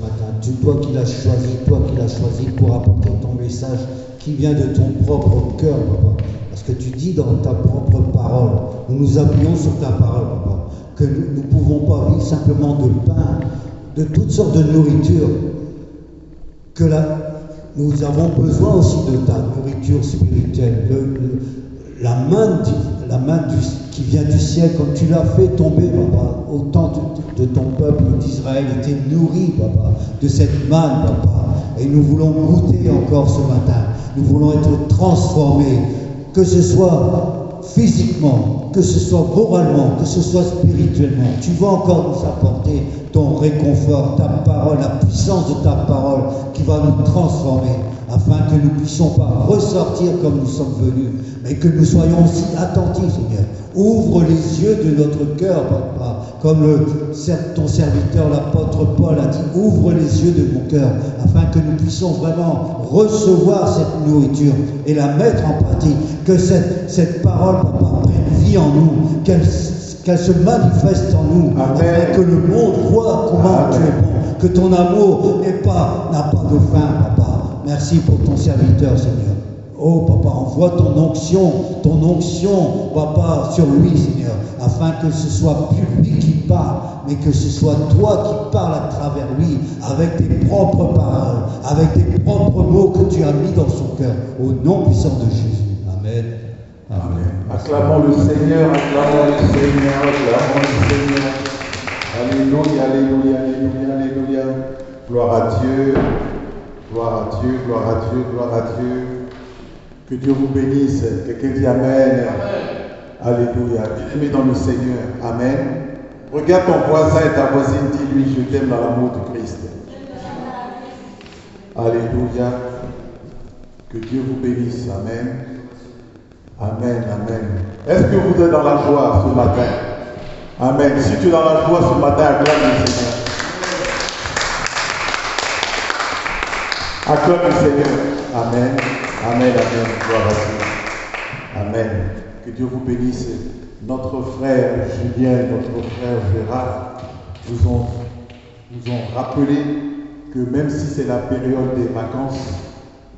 matin. Toi qui l'as choisi pour apporter ton message qui vient de ton propre cœur, papa. Parce que tu dis dans ta propre parole, nous appuyons sur ta parole, papa, que nous ne pouvons pas vivre simplement de pain, de toutes sortes de nourriture, que nous avons besoin aussi de ta nourriture spirituelle, la main qui vient du ciel, comme tu l'as fait tomber, papa, au temps de ton peuple d'Israël était nourri, papa, de cette manne, papa. Et nous voulons goûter encore ce matin. Nous voulons être transformés, que ce soit physiquement, que ce soit moralement, que ce soit spirituellement. Tu vas encore nous apporter ton réconfort, ta parole, la puissance de ta parole qui va nous transformer, afin que nous ne puissions pas ressortir comme nous sommes venus, mais que nous soyons aussi attentifs, Seigneur. Ouvre les yeux de notre cœur, papa, comme ton serviteur, l'apôtre Paul, a dit, ouvre les yeux de mon cœur, afin que nous puissions vraiment recevoir cette nourriture et la mettre en pratique, que cette parole, papa, prenne vie en nous, qu'elle se manifeste en nous, afin que le monde voit comment tu es bon, que ton amour n'a pas de fin, papa. Merci pour ton serviteur, Seigneur. Oh, papa, envoie ton onction, papa, sur lui, Seigneur, afin que ce soit plus lui qui parle, mais que ce soit toi qui parles à travers lui, avec tes propres paroles, avec tes propres mots que tu as mis dans son cœur, au nom puissant de Jésus. Amen. Amen. Acclamons le Seigneur, acclamons le Seigneur, acclamons le Seigneur. Alléluia, alléluia, alléluia, alléluia. Gloire à Dieu, gloire à Dieu, gloire à Dieu, gloire à Dieu. Que Dieu vous bénisse. Quelqu'un dit Amen. Alléluia. Bien-aimé dans le Seigneur. Amen. Regarde ton voisin et ta voisine, dis-lui, je t'aime dans l'amour de Christ. Alléluia. Que Dieu vous bénisse. Amen. Amen, amen. Est-ce que vous êtes dans la joie ce matin? Amen. Si tu es dans la joie ce matin, acclame le Seigneur. Acclame le Seigneur. Amen. Amen, amen. Gloire à Dieu. Amen. Que Dieu vous bénisse. Notre frère Julien, notre frère Gérard nous ont rappelé que même si c'est la période des vacances,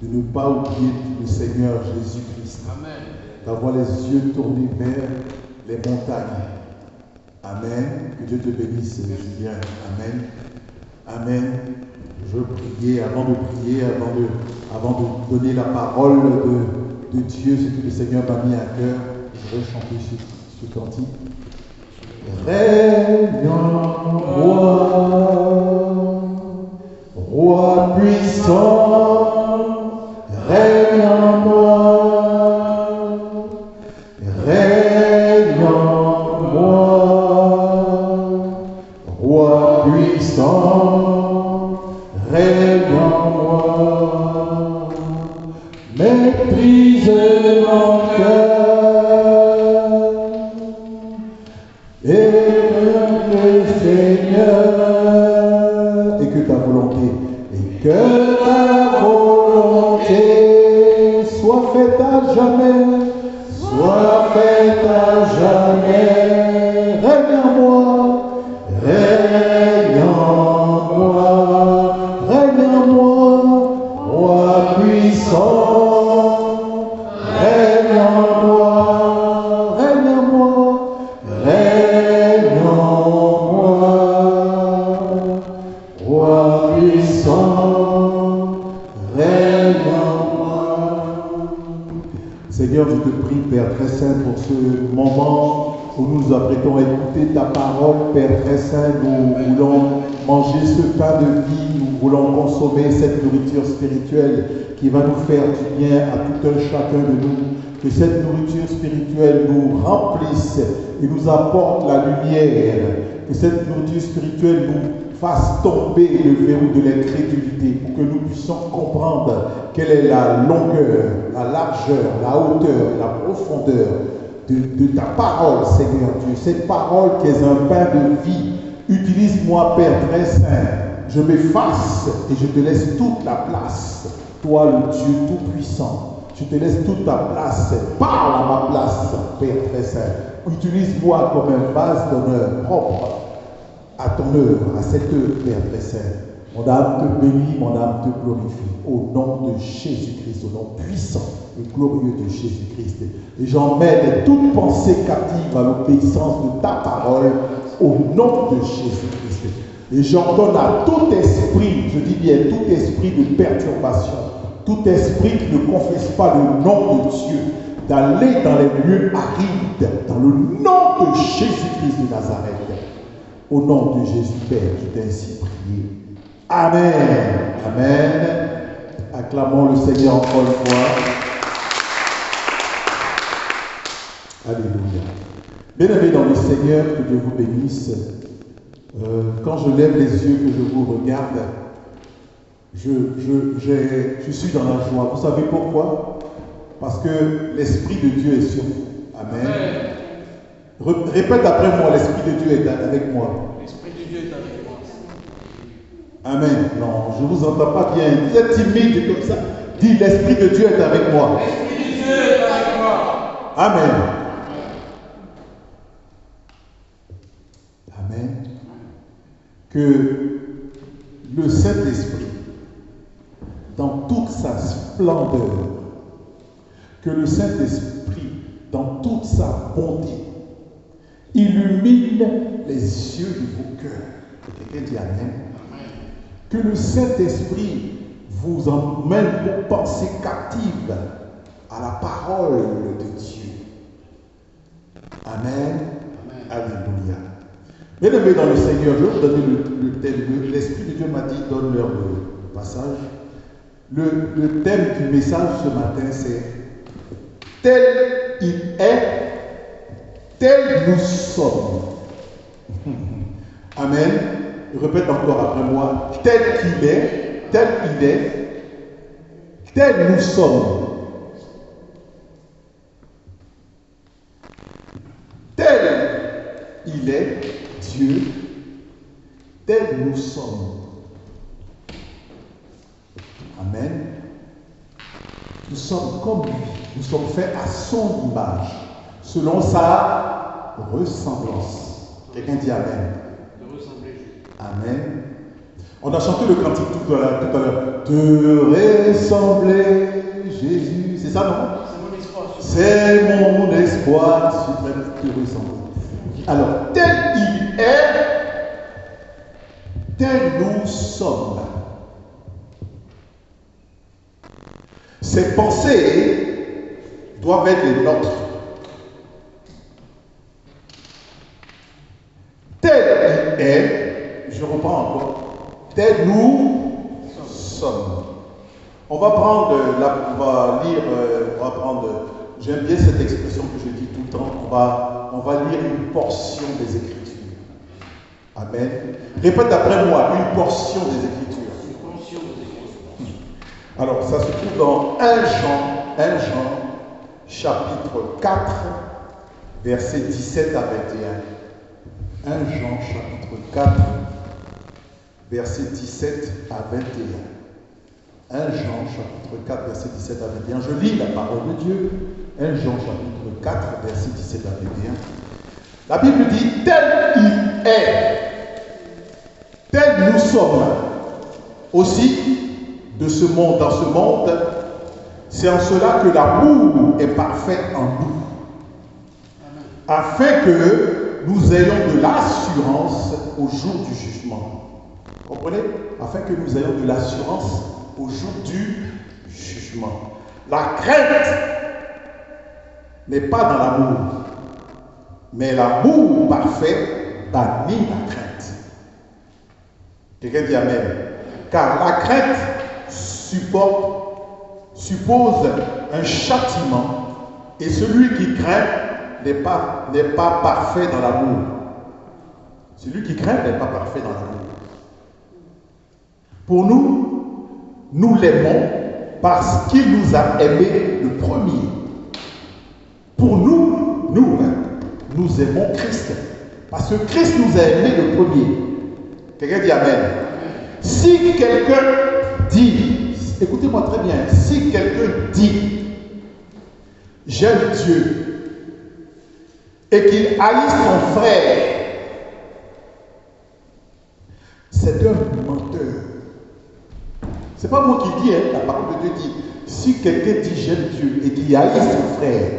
de ne pas oublier le Seigneur Jésus-Christ. Amen. D'avoir les yeux tournés vers les montagnes. Amen. Que Dieu te bénisse, Julien. Amen. Amen. Je veux prier, avant de donner la parole de Dieu, ce que le Seigneur m'a mis à cœur, je vais chanter ce cantique. Règne en roi puissant, règne en moi, règne en moi, roi puissant, règne en moi, maîtrise mon cœur, et le Seigneur, et que ta volonté, soit faite à jamais, soit faite à jamais, règne en moi, règne en moi, règne en moi, roi puissant, règne en moi, règne en moi, règne en moi, roi puissant, règne en moi. Seigneur, je te prie, Père très saint, pour ce moment où nous nous apprêtons à écouter ta parole, Père très saint. Nous voulons manger ce pain de vie, nous voulons consommer cette nourriture spirituelle qui va nous faire du bien à tout un chacun de nous. Que cette nourriture spirituelle nous remplisse et nous apporte la lumière. Que cette nourriture spirituelle nous fasse tomber le verrou de l'incrédulité pour que nous puissions comprendre quelle est la longueur, la largeur, la hauteur, la profondeur de ta parole, Seigneur Dieu. Cette parole qui est un pain de vie. Utilise-moi, Père très saint. Je m'efface et je te laisse toute la place. Toi, le Dieu tout-puissant. Je te laisse toute ta place. Parle à ma place, Père très saint. Utilise-moi comme un vase d'honneur propre à ton œuvre, à cette œuvre, Père très saint. Mon âme te bénit, mon âme te glorifie. Au nom de Jésus-Christ, au nom puissant et glorieux de Jésus-Christ. Et j'emmène toute pensée captive à l'obéissance de ta parole au nom de Jésus-Christ. Et j'ordonne à tout esprit, je dis bien tout esprit de perturbation, tout esprit qui ne confesse pas le nom de Dieu, d'aller dans les lieux arides, dans le nom de Jésus-Christ de Nazareth. Au nom de Jésus, Père, qui t'a ainsi prié. Amen. Amen. Acclamons le Seigneur encore une fois. Alléluia. Bien-aimés dans le Seigneur, que Dieu vous bénisse. Quand je lève les yeux, que je vous regarde, je suis dans la joie. Vous savez pourquoi? Parce que l'Esprit de Dieu est sur vous. Amen. Répète après moi, l'Esprit de Dieu est avec moi. L'Esprit de Dieu est avec moi. Amen. Non, je ne vous entends pas bien. Vous êtes timide comme ça. Dis, l'Esprit de Dieu est avec moi. L'Esprit de Dieu est avec moi. Amen. Amen. Que le Saint-Esprit, dans toute sa splendeur, que le Saint-Esprit, dans toute sa bonté, illumine les yeux de vos cœurs. Quelqu'un dit Amen. Que le Saint-Esprit vous emmène vos pensées captives à la parole de Dieu. Amen. Alléluia. Bien-aimés dans le Seigneur, je vais vous donner le thème. L'Esprit de Dieu m'a dit, donne-leur le passage. Le thème du message ce matin, c'est tel il est, tel nous sommes. Amen. Répète encore après moi. Tel qu'il est, tel il est, tel nous sommes. Tel il est, Dieu, tel nous sommes. Amen. Nous sommes comme lui. Nous sommes faits à son image, selon sa ressemblance. Quelqu'un dit Amen. Amen. On a chanté le cantique tout à l'heure. Te ressembler, Jésus. C'est ça, non? C'est mon espoir suprême, te ressembler. Alors, tel il est, tel nous sommes. Ces pensées doivent être les nôtres. Tel il est, je reprends encore, tel nous sommes. On va prendre, on va lire, j'aime bien cette expression que je dis tout le temps, on va lire une portion des Écritures. Amen. Répète après moi, une portion des Écritures. Alors, ça se trouve dans 1 Jean, chapitre 4, versets 17 à 21. 1 Jean, chapitre 4, versets 17 à 21. 1 Jean, chapitre 4, versets 17 à 21. Je lis la parole de Dieu. 1 Jean, chapitre 4, versets 17 à 21. La Bible dit, tel il est, tel nous sommes. Aussi, de ce monde, dans ce monde, c'est en cela que l'amour est parfait en nous, afin que nous ayons de l'assurance au jour du jugement. Comprenez? Afin que nous ayons de l'assurance au jour du jugement. La crainte n'est pas dans l'amour, mais l'amour parfait bannit la crainte. Quelqu'un dit Amen. Car la crainte suppose un châtiment, et celui qui craint n'est pas parfait dans l'amour. Celui qui craint n'est pas parfait dans l'amour. Pour nous, nous l'aimons parce qu'il nous a aimés le premier. Pour nous, nous aimons Christ parce que Christ nous a aimés le premier. Quelqu'un dit Amen. Si quelqu'un dit, écoutez-moi très bien, si quelqu'un dit j'aime Dieu et qu'il haït son frère, c'est un menteur. C'est pas moi qui dis, hein, la parole de Dieu dit, si quelqu'un dit j'aime Dieu et qu'il haït son frère,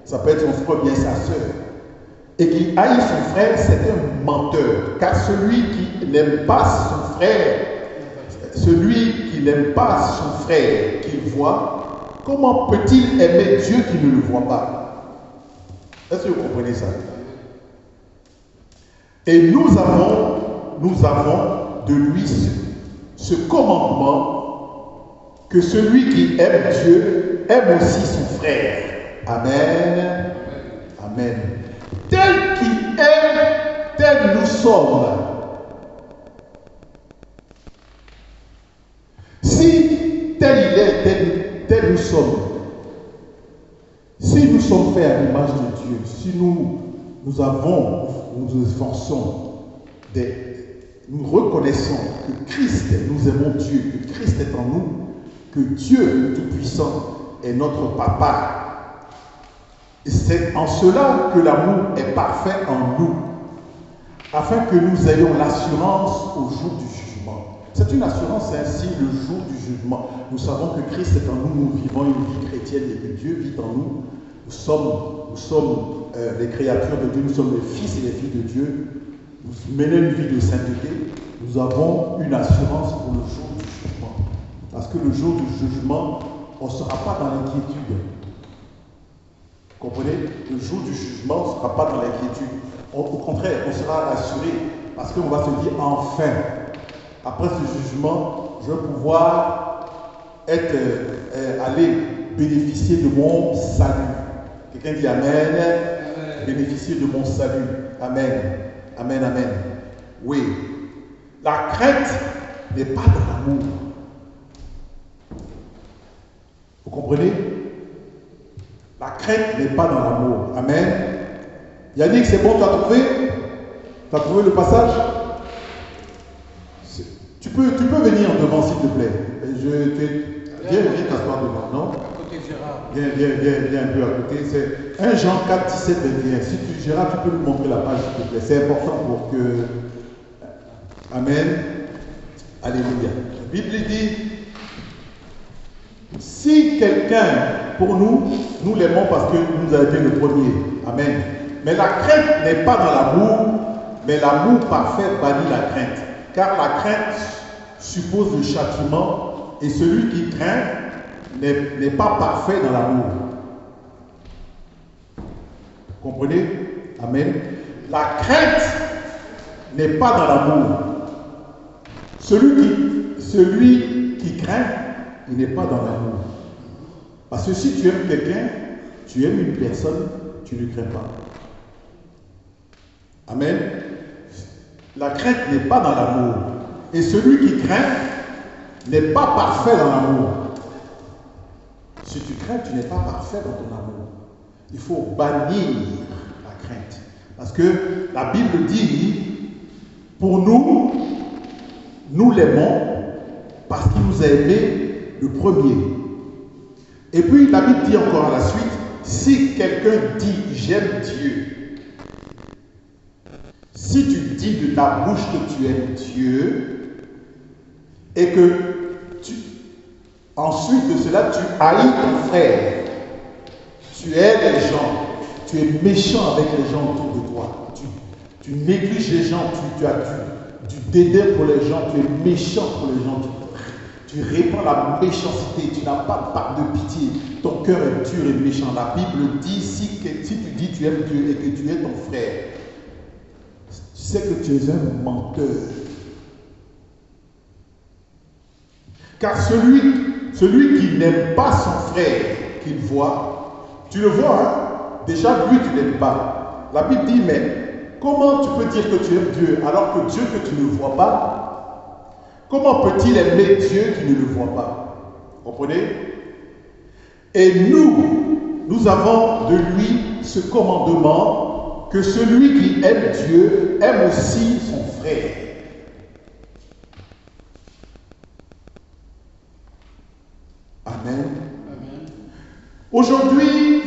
ça peut être son frère ou bien sa soeur, et qu'il haït son frère, c'est un menteur. Car celui qui n'aime pas son frère, qu'il voit, comment peut-il aimer Dieu qui ne le voit pas? Est-ce que vous comprenez ça? Et nous avons de lui ce commandement que celui qui aime Dieu aime aussi son frère. Amen. Amen. Tel qu'il est, tel nous sommes. Si tel il est, tel nous sommes. Si nous sommes faits à l'image de Dieu, si nous nous efforçons, nous reconnaissons que Christ, nous aimons Dieu, que Christ est en nous, que Dieu Tout-Puissant est notre Papa. Et c'est en cela que l'amour est parfait en nous, afin que nous ayons l'assurance au jour du jugement. C'est une assurance ainsi le jour du jugement. Nous savons que Christ est en nous, nous vivons une vie chrétienne et que Dieu vit en nous. Nous sommes les créatures de Dieu, nous sommes les fils et les filles de Dieu. Nous menons une vie de sainteté. Nous avons une assurance pour le jour du jugement. Parce que le jour du jugement, on ne sera pas dans l'inquiétude. Vous comprenez? Le jour du jugement, on ne sera pas dans l'inquiétude. Au contraire, on sera rassuré. Parce qu'on va se dire, enfin, après ce jugement, je vais pouvoir aller bénéficier de mon salut. Quelqu'un dit Amen. Amen. Bénéficier de mon salut. Amen. Amen, amen. Oui. La crainte n'est pas dans l'amour. Vous comprenez? La crainte n'est pas dans l'amour. Amen. Yannick, c'est bon, tu as trouvé? Tu as trouvé le passage? Tu peux venir devant, s'il te plaît. Viens t'asseoir devant, non? Viens un peu à côté. C'est 1 Jean 4, 17, 21. Si tu, Gérard, tu peux nous montrer la page, s'il te plaît. C'est important pour que... Amen. Alléluia. La Bible dit, si quelqu'un, pour nous l'aimons parce qu'il nous a été le premier. Amen. Mais la crainte n'est pas dans l'amour, mais l'amour parfait bannit la crainte. Car la crainte suppose le châtiment, et celui qui craint n'est pas parfait dans l'amour. Comprenez? Amen. La crainte n'est pas dans l'amour. Celui qui craint, il n'est pas dans l'amour. Parce que si tu aimes quelqu'un, tu aimes une personne, tu ne crains pas. Amen. La crainte n'est pas dans l'amour. Et celui qui craint n'est pas parfait dans l'amour. Si tu crains, tu n'es pas parfait dans ton amour. Il faut bannir la crainte. Parce que la Bible dit, pour nous l'aimons parce qu'il nous a aimés le premier. Et puis la Bible dit encore à la suite, si quelqu'un dit j'aime Dieu, si tu dis de ta bouche que tu aimes Dieu, et que ensuite de cela, tu haïs ton frère, tu hais les gens, tu es méchant avec les gens autour de toi, tu négliges les gens, tu as du dédain pour les gens, tu es méchant pour les gens, tu répands la méchanceté, tu n'as pas de pitié, ton cœur est dur et méchant. La Bible dit, si tu dis tu aimes Dieu et que tu es ton frère, tu sais que tu es un menteur. Car celui qui n'aime pas son frère qu'il voit, tu le vois, hein? Déjà lui tu n'aimes pas. La Bible dit, mais comment tu peux dire que tu aimes Dieu alors que Dieu que tu ne vois pas, comment peut-il aimer Dieu qui ne le voit pas? Comprenez? Et nous avons de lui ce commandement que celui qui aime Dieu aime aussi son frère. Amen. Aujourd'hui,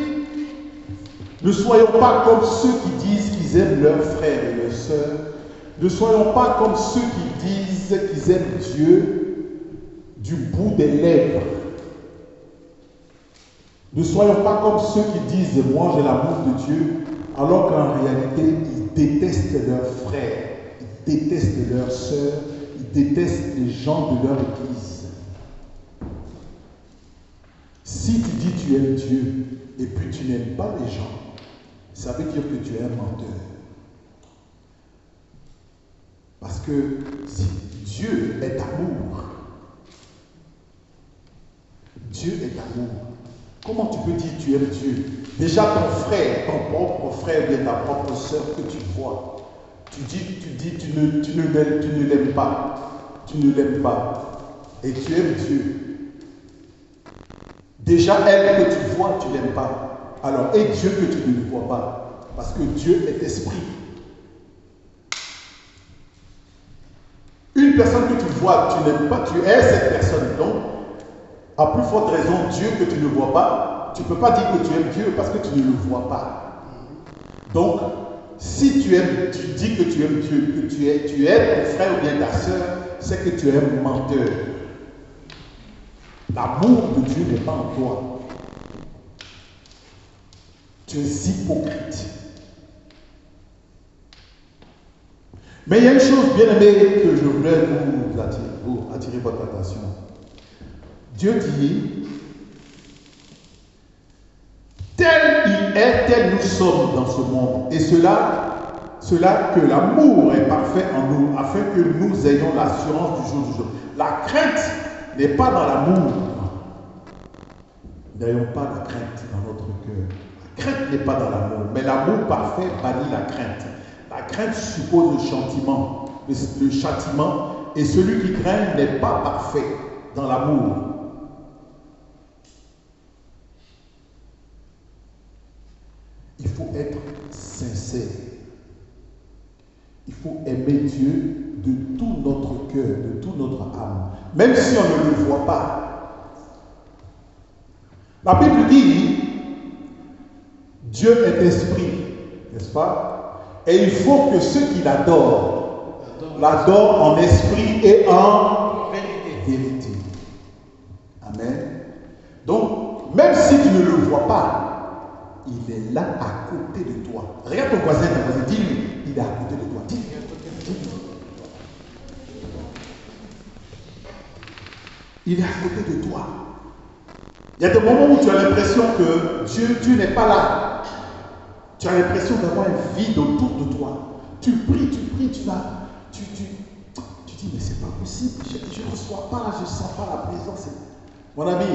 ne soyons pas comme ceux qui disent qu'ils aiment leurs frères et leurs sœurs. Ne soyons pas comme ceux qui disent qu'ils aiment Dieu, du bout des lèvres. Ne soyons pas comme ceux qui disent « moi j'ai l'amour de Dieu », alors qu'en réalité, ils détestent leurs frères, ils détestent leurs sœurs, ils détestent les gens de leur église. Si tu dis tu aimes Dieu et puis tu n'aimes pas les gens, ça veut dire que tu es un menteur. Parce que si Dieu est amour, Dieu est amour. Comment tu peux dire tu aimes Dieu? Déjà ton frère, ton propre frère ou bien ta propre sœur que tu vois, tu ne l'aimes pas. Tu ne l'aimes pas. Et tu aimes Dieu. Déjà elle que tu vois, tu ne l'aimes pas. Alors, et Dieu que tu ne vois pas. Parce que Dieu est esprit. Une personne que tu vois, tu n'aimes pas, tu es cette personne. Donc, à plus forte raison, Dieu que tu ne vois pas, tu ne peux pas dire que tu aimes Dieu parce que tu ne le vois pas. Donc, si tu aimes, tu dis que tu aimes Dieu, que tu es ton frère ou bien ta soeur, c'est que tu es un menteur. L'amour de Dieu n'est pas en toi. Tu es hypocrite. Mais il y a une chose bien aimée que je voulais vous attirer votre attention. Dieu dit, tel il est, tel nous sommes dans ce monde. Et cela que l'amour est parfait en nous, afin que nous ayons l'assurance du jour. La crainte n'est pas dans l'amour. N'ayons pas la crainte dans notre cœur. La crainte n'est pas dans l'amour, mais l'amour parfait bannit la crainte. La crainte suppose le châtiment, et celui qui craint n'est pas parfait dans l'amour. Il faut être sincère. Il faut aimer Dieu de tout notre cœur, de toute notre âme, même si on ne le voit pas. La Bible dit, Dieu est esprit, n'est-ce pas? Et il faut que ceux qui l'adorent en esprit et en vérité. Amen. Donc, même si tu ne le vois pas, il est là à côté de toi. Regarde ton voisin, dis-lui, il est à côté de toi. Dis-lui. Il est à côté de toi. Il y a des moments où tu as l'impression que Dieu n'est pas là. Tu as l'impression d'avoir un vide autour de toi. Tu pries, tu vas. Tu dis, mais c'est pas possible. Je ne reçois pas, je ne sens pas la présence. Mon ami,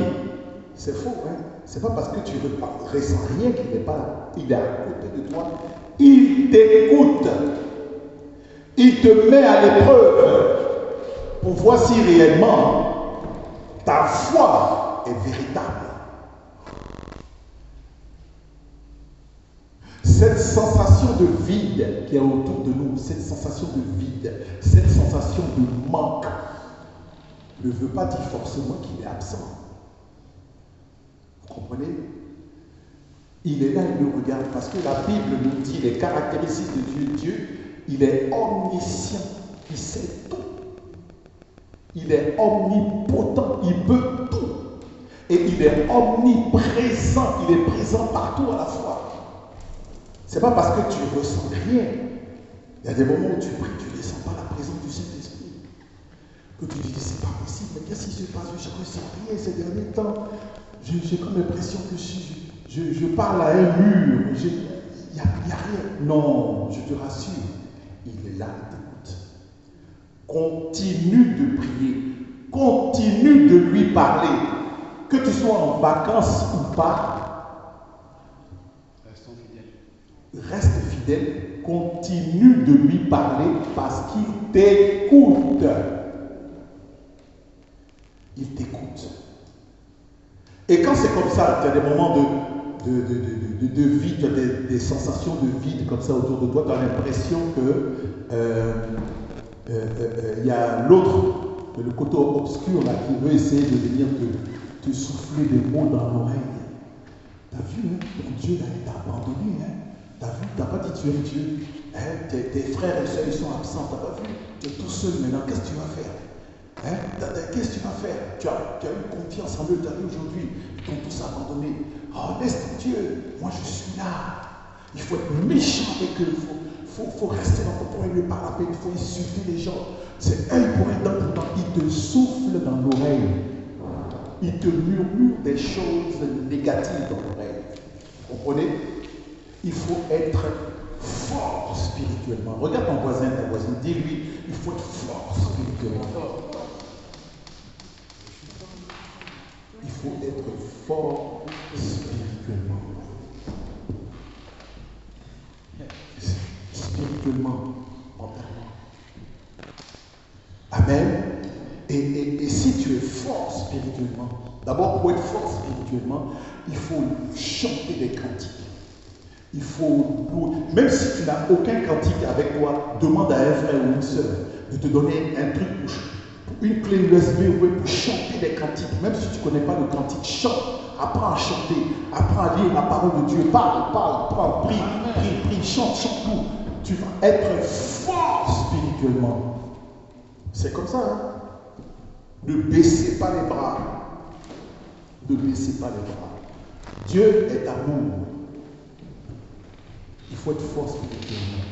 c'est faux, hein? C'est pas parce que tu ne ressens rien qu'il n'est pas là. Il est à côté de toi. Il t'écoute. Il te met à l'épreuve pour voir si réellement ta foi est véritable. Cette sensation de vide qui est autour de nous, cette sensation de vide, cette sensation de manque, ne veut pas dire forcément qu'il est absent. Vous comprenez? Il est là, il nous regarde, parce que la Bible nous dit les caractéristiques de Dieu. Dieu, il est omniscient, il sait tout. Il est omnipotent, il peut tout. Et il est omniprésent, il est présent partout à la fois. C'est pas parce que tu ne ressens rien. Il y a des moments où tu pries, tu ne ressens pas la présence du Saint-Esprit. Que tu te dis, c'est pas possible, mais qu'est-ce qui se passe? Je ne ressens rien ces derniers temps. J'ai comme l'impression que je parle à un mur. Il n'y a rien. Non, je te rassure, il est là, il t'écoute. Continue de prier. Continue de lui parler. Que tu sois en vacances ou pas. Reste fidèle. Continue de lui parler parce qu'il t'écoute. Il t'écoute. Et quand c'est comme ça, tu as des moments de vide, tu as des sensations de vide comme ça autour de toi, tu as l'impression que y a l'autre, le côté obscur là, qui veut essayer de venir te souffler des mots dans l'oreille. Tu as vu, hein, ton Dieu là, il t'a abandonné. Hein? Tu as vu, tu n'as pas dit tu aimes Dieu. Hein? Tes frères et soeurs, ils sont absents, tu n'as pas vu. Tu es tout seul maintenant, qu'est-ce que tu vas faire? Hein? Qu'est-ce que tu vas faire? Tu as eu confiance en eux, tu as dit aujourd'hui, ils t'ont tous abandonné. Oh, laisse Dieu, moi je suis là. Il faut être méchant avec eux, il faut rester dans ton point, ne pas la peine, il faut insulter les gens. C'est œil pour œil, dent pour dent. Il te souffle dans l'oreille. Il te murmure des choses négatives dans l'oreille. Vous comprenez? Il faut être fort spirituellement. Regarde ton voisin, ta voisine, dis-lui, il faut être fort spirituellement. Il faut être fort spirituellement. Spirituellement, mentalement. Amen. Et si tu es fort spirituellement, d'abord pour être fort spirituellement, il faut chanter des cantiques. Il faut, même si tu n'as aucun cantique avec toi, demande à un frère ou une sœur de te donner un truc, une clé USB pour chanter des cantiques. Même si tu ne connais pas le cantique, chante, apprends à chanter, apprends à lire la parole de Dieu, parle, prie, chante tout. Tu vas être fort spirituellement. C'est comme ça, hein? Ne baissez pas les bras. Ne baissez pas les bras. Dieu est amour. Il faut être fort spirituellement.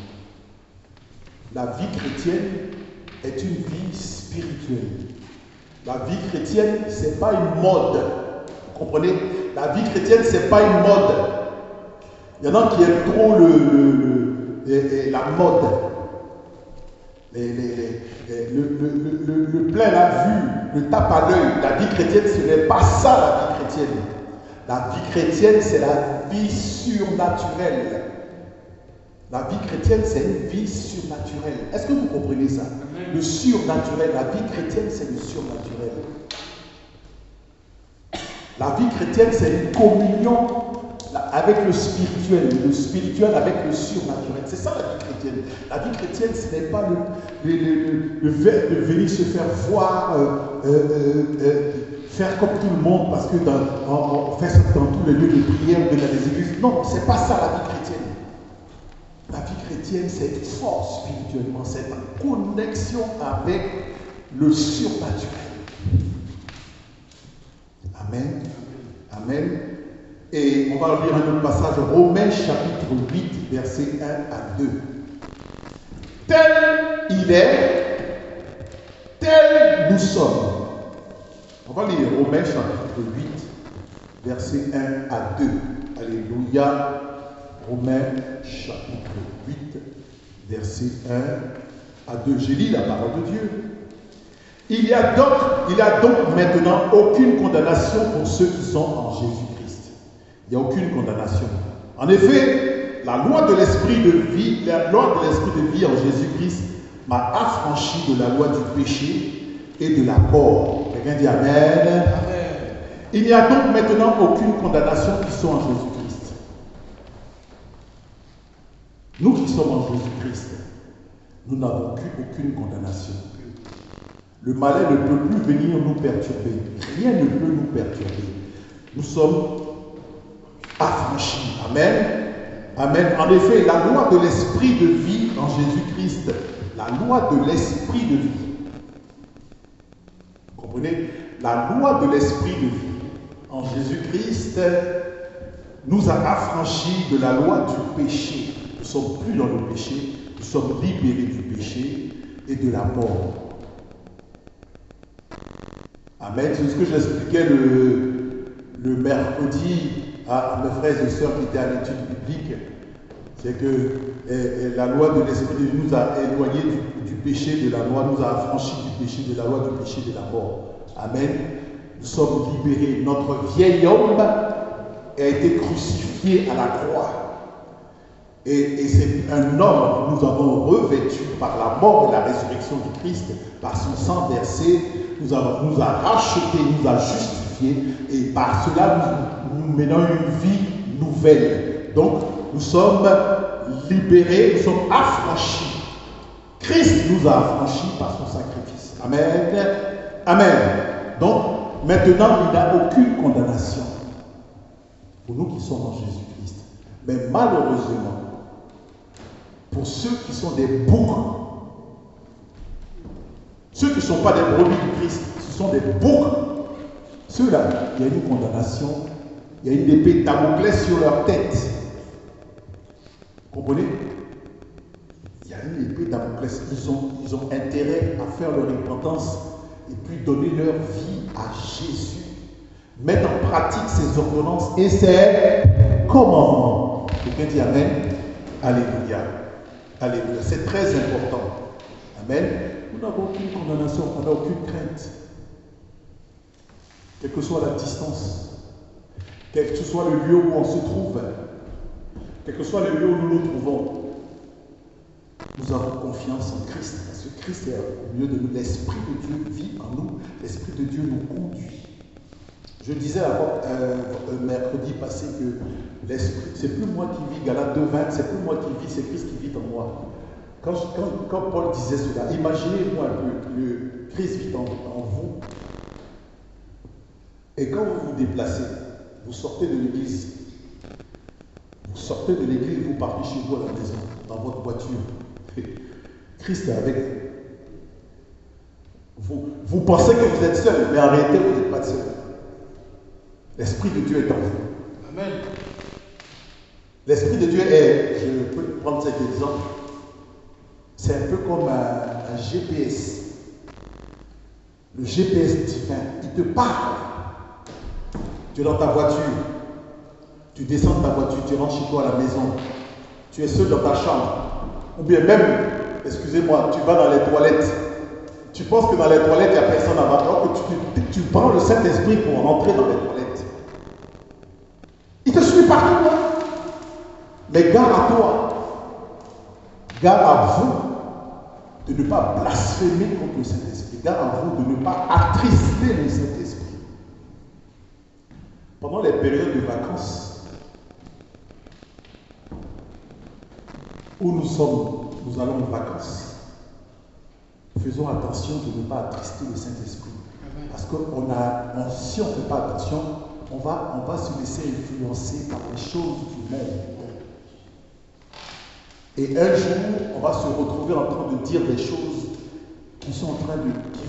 La vie chrétienne est une vie spirituelle. La vie chrétienne, ce n'est pas une mode. Vous comprenez? La vie chrétienne, ce n'est pas une mode. Il y en a qui aiment trop la mode. Le plein la vue, le tape à l'œil. La vie chrétienne, ce n'est pas ça la vie chrétienne. La vie chrétienne, c'est la vie surnaturelle. La vie chrétienne, c'est une vie surnaturelle. Est-ce que vous comprenez ça? Le surnaturel, la vie chrétienne, c'est le surnaturel. La vie chrétienne, c'est une communion avec le spirituel avec le surnaturel. C'est ça la vie chrétienne. La vie chrétienne, ce n'est pas le fait de venir se faire voir, faire comme tout le monde, parce que on fait ça dans tous les lieux de prière ou dans les églises. Non, ce n'est pas ça la vie chrétienne. La vie chrétienne, c'est être fort spirituellement, c'est en connexion avec le surnaturel. Amen. Amen. Et on va lire un autre passage, Romains chapitre 8, versets 1 à 2. Tel il est, tel nous sommes. On va lire Romains chapitre 8, versets 1 à 2. Alléluia. Romains chapitre 8, versets 1 à 2. J'ai lu la parole de Dieu. Il y a donc maintenant aucune condamnation pour ceux qui sont en Jésus-Christ. Il n'y a aucune condamnation. En effet, la loi de l'esprit de vie en Jésus-Christ m'a affranchi de la loi du péché et de la mort. Quelqu'un dit Amen. Amen. Il n'y a donc maintenant aucune condamnation qui sont en Jésus-Christ. Nous qui sommes en Jésus-Christ, nous n'avons aucune condamnation. Le malin ne peut plus venir nous perturber. Rien ne peut nous perturber. Nous sommes affranchis. Amen. Amen. En effet, la loi de l'esprit de vie en Jésus-Christ, la loi de l'esprit de vie. Vous comprenez? La loi de l'esprit de vie en Jésus-Christ nous a affranchis de la loi du péché. Nous ne sommes plus dans le péché, nous sommes libérés du péché et de la mort. Amen. C'est ce que j'expliquais le mercredi à mes frères et sœurs qui étaient à l'étude biblique. C'est que la loi de l'esprit nous a éloignés du péché, de la loi, nous a affranchis du péché, de la loi, du péché, de la mort. Amen. Nous sommes libérés. Notre vieil homme a été crucifié à la croix. Et c'est un homme que nous avons revêtu par la mort et la résurrection du Christ, par son sang versé, nous a rachetés, nous a justifiés, et par cela nous menons une vie nouvelle. Donc nous sommes libérés, nous sommes affranchis. Christ nous a affranchis par son sacrifice. Amen. Amen. Donc maintenant il n'y a aucune condamnation pour nous qui sommes en Jésus-Christ. Mais malheureusement, pour ceux qui sont des bourgs, Ceux qui ne sont pas des brebis du Christ, ce sont des boucs. Ceux-là, il y a une condamnation, il y a une épée de Damoclès sur leur tête. Vous comprenez? Il y a une épée de Damoclès. Ils ont intérêt à faire leur repentance et puis donner leur vie à Jésus. Mettre en pratique ses ordonnances et ses commandements. Quelqu'un dit Amen. Alléluia. Alléluia. C'est très important. Amen. Nous n'avons aucune condamnation, on n'a aucune crainte. Quelle que soit la distance, quel que soit le lieu où on se trouve, quel que soit le lieu où nous nous trouvons, nous avons confiance en Christ, parce que Christ est au milieu de nous. L'Esprit de Dieu vit en nous, l'Esprit de Dieu nous conduit. Je disais mercredi passé que l'Esprit, c'est plus moi qui vis, Galates 2:20, c'est plus moi qui vis, c'est Christ qui vit en moi. Quand Paul disait cela, imaginez-moi un peu, le Christ vit en vous. Et quand vous vous déplacez, vous sortez de l'église. Vous sortez de l'église, vous partez chez vous à la maison, dans votre voiture. Christ est avec vous. Vous pensez que vous êtes seul, mais en réalité, vous n'êtes pas seul. L'Esprit de Dieu est en vous. Amen. L'Esprit de Dieu est, je peux prendre cet exemple, c'est un peu comme un GPS. Le GPS divin, il te parle. Tu es dans ta voiture, tu descends de ta voiture, tu rentres chez toi à la maison, tu es seul dans ta chambre, ou bien même, excusez-moi, tu vas dans les toilettes, tu penses que dans les toilettes, il n'y a personne là-bas, alors que tu prends le Saint-Esprit pour rentrer dans les toilettes. Il te suit partout, hein? Mais gare à toi, gare à vous de ne pas blasphémer contre le Saint-Esprit, gare à vous de ne pas attrister le Saint-Esprit. Pendant les périodes de vacances où nous allons en vacances, faisons attention de ne pas attrister le Saint-Esprit. Parce que si on ne fait pas attention, on va se laisser influencer par les choses du monde. Et un jour, on va se retrouver en train de dire des choses qui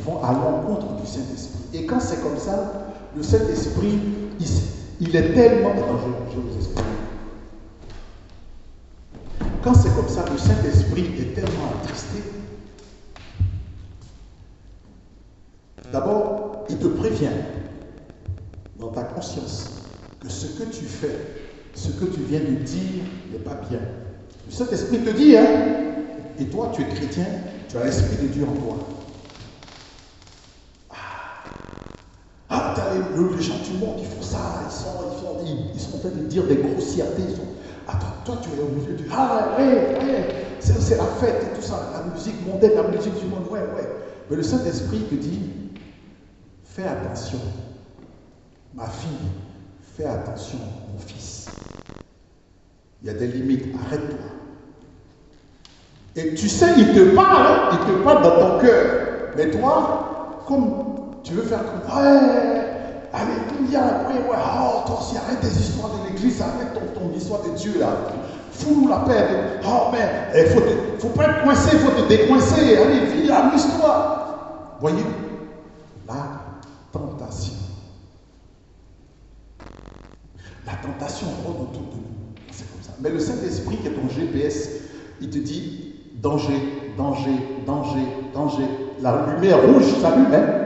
vont à l'encontre du Saint-Esprit. Et quand c'est comme ça, le Saint-Esprit, il est tellement... Attends, je vous explique. Quand c'est comme ça, le Saint-Esprit est tellement attristé. D'abord, il te prévient dans ta conscience que ce que tu fais, ce que tu viens de dire n'est pas bien. Le Saint-Esprit te dit, hein, et toi, tu es chrétien, tu as l'Esprit de Dieu en toi. Les gens du monde, ils font ça, ils sont en train de dire des grossièretés. Attends, toi, tu es au milieu du... c'est la fête et tout ça, la musique mondaine, la musique du monde, ouais. Mais le Saint-Esprit te dit, fais attention, ma fille, fais attention, mon fils. Il y a des limites, arrête-toi. Et tu sais, il te parle dans ton cœur. Mais toi, comme tu veux faire comme, alléluia, oh, toi aussi, arrête tes histoires de l'église, arrête ton histoire de Dieu là. Fous-nous la paix. Oh, mais il faut pas être coincé, il faut te décoincer. Allez, viens, amuse-toi. Voyez, la tentation. La tentation rôde autour de nous. C'est comme ça. Mais le Saint-Esprit, qui est ton GPS, il te dit danger, danger, danger, danger. La lumière rouge s'allume, hein?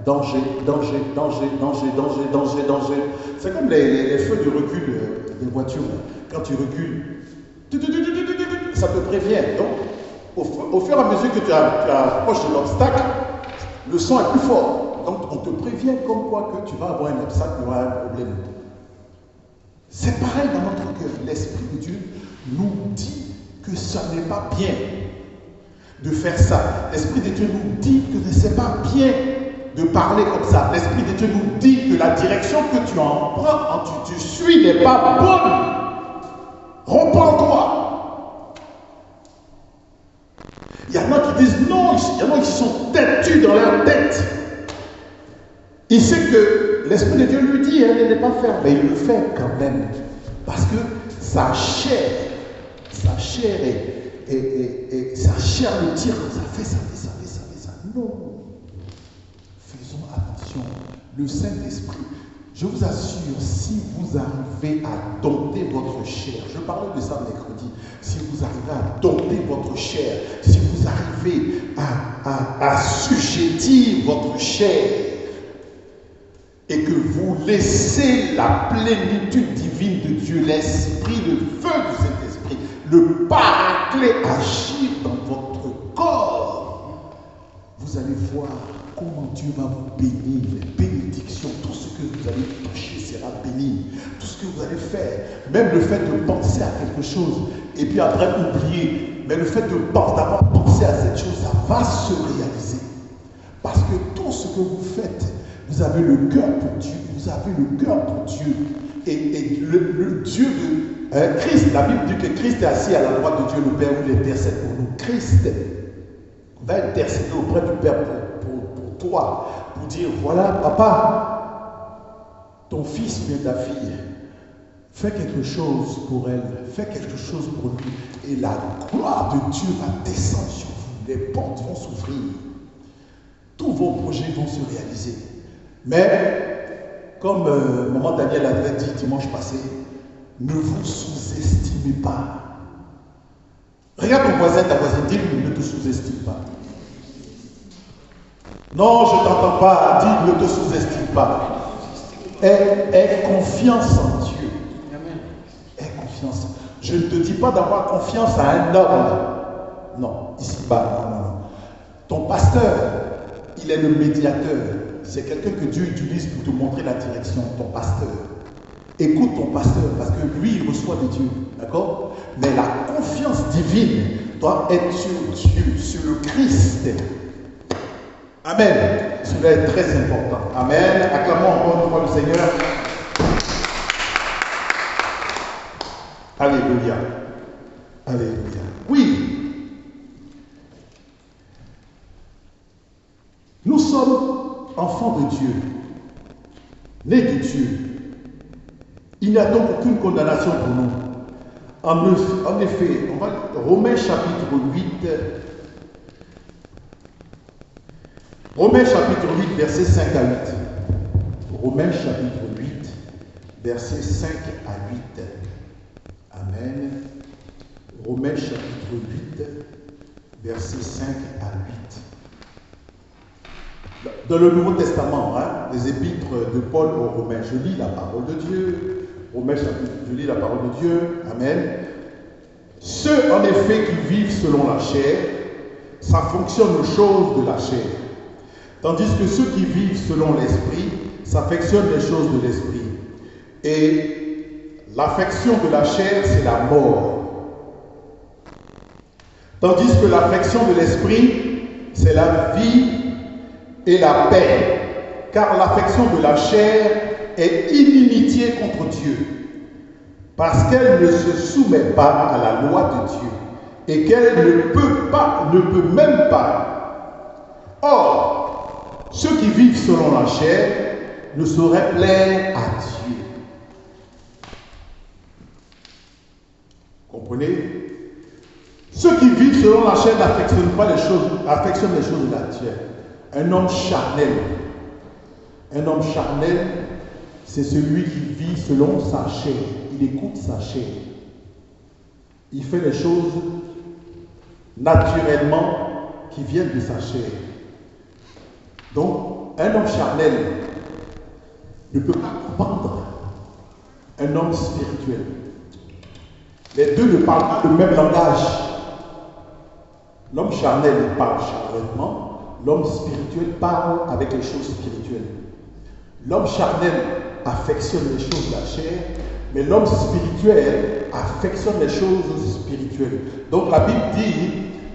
Danger, danger, danger, danger, danger, danger, danger. C'est comme les feux de recul des voitures. Quand tu recules, ça te prévient. Donc, au fur et à mesure que tu approches de l'obstacle, le son est plus fort. Donc, on te prévient comme quoi que tu vas avoir un obstacle, tu vas avoir un problème. C'est pareil dans notre cœur. L'Esprit de Dieu nous dit que ça n'est pas bien de faire ça. L'Esprit de Dieu nous dit que ce n'est pas bien de parler comme ça. L'Esprit de Dieu nous dit que la direction que tu empruntes, tu suis, n'est pas bonne. Repends-toi. Il y en a qui disent non, il y en a qui sont têtus dans leur tête. Il sait que l'Esprit de Dieu lui dit, elle n'est pas ferme, mais il le fait quand même. Parce que sa chair et sa chair le tire, ça fait ça. Non. Le Saint-Esprit, je vous assure, si vous arrivez à dompter votre chair, je parlais de ça mercredi, si vous arrivez à dompter votre chair, si vous arrivez à assujettir votre chair, et que vous laissez la plénitude divine de Dieu, l'Esprit, le feu du Saint-Esprit, le Paraclet agir dans votre corps, vous allez voir comment Dieu va vous bénir, les bénédictions, tout ce que vous allez toucher sera béni, tout ce que vous allez faire, même le fait de penser à quelque chose, et puis après oublier, mais le fait d'avoir pensé à cette chose, ça va se réaliser. Parce que tout ce que vous faites, vous avez le cœur pour Dieu, vous avez le cœur pour Dieu. Et le Dieu de Christ, la Bible dit que Christ est assis à la droite de Dieu, le Père, où il intercède pour nous. Christ va intercéder auprès du Père pour toi, pour dire, voilà, papa, ton fils ou bien ta fille, fais quelque chose pour elle, fais quelque chose pour lui, et la gloire de Dieu va descendre sur vous, les portes vont s'ouvrir, tous vos projets vont se réaliser. Mais, comme maman Daniel avait dit dimanche passé, ne vous sous-estimez pas. Regarde ton voisin, ta voisine, dis-lui, ne te sous-estime pas. Non, je ne t'entends pas, dis, ne te sous-estime pas. Aie confiance en Dieu. Aie confiance. Je ne te dis pas d'avoir confiance à un homme. Non, ici-bas, non. Ton pasteur, il est le médiateur. C'est quelqu'un que Dieu utilise pour te montrer la direction, ton pasteur. Écoute ton pasteur, parce que lui, il reçoit de Dieu. D'accord? Mais la confiance divine doit être sur Dieu, sur le Christ. Amen. Cela est très important. Amen. Acclamons encore une fois le Seigneur. Alléluia. Alléluia. Oui. Nous sommes enfants de Dieu, nés de Dieu. Il n'y a donc aucune condamnation pour nous. En effet, on va Romains chapitre 8, versets 5 à 8. Romains chapitre 8, versets 5 à 8. Amen. Romains chapitre 8, versets 5 à 8. Dans le Nouveau Testament, les épîtres de Paul aux Romains, je lis la parole de Dieu. Romains chapitre, je lis la parole de Dieu. Amen. Ceux en effet qui vivent selon la chair, ça fonctionne aux choses de la chair. Tandis que ceux qui vivent selon l'esprit, s'affectionnent les choses de l'esprit. Et l'affection de la chair, c'est la mort. Tandis que l'affection de l'esprit, c'est la vie et la paix. Car l'affection de la chair est inimitié contre Dieu, parce qu'elle ne se soumet pas à la loi de Dieu, et qu'elle ne peut même pas. Or, ceux qui vivent selon la chair ne sauraient plaire à Dieu. Comprenez? Ceux qui vivent selon la chair n'affectionnent pas les choses, affectionnent les choses de la chair. Un homme charnel, c'est celui qui vit selon sa chair. Il écoute sa chair. Il fait les choses naturellement qui viennent de sa chair. Donc, un homme charnel ne peut pas comprendre un homme spirituel. Les deux ne parlent pas le même langage. L'homme charnel parle charnellement. L'homme spirituel parle avec les choses spirituelles. L'homme charnel affectionne les choses de la chair, mais l'homme spirituel affectionne les choses spirituelles. Donc la Bible dit,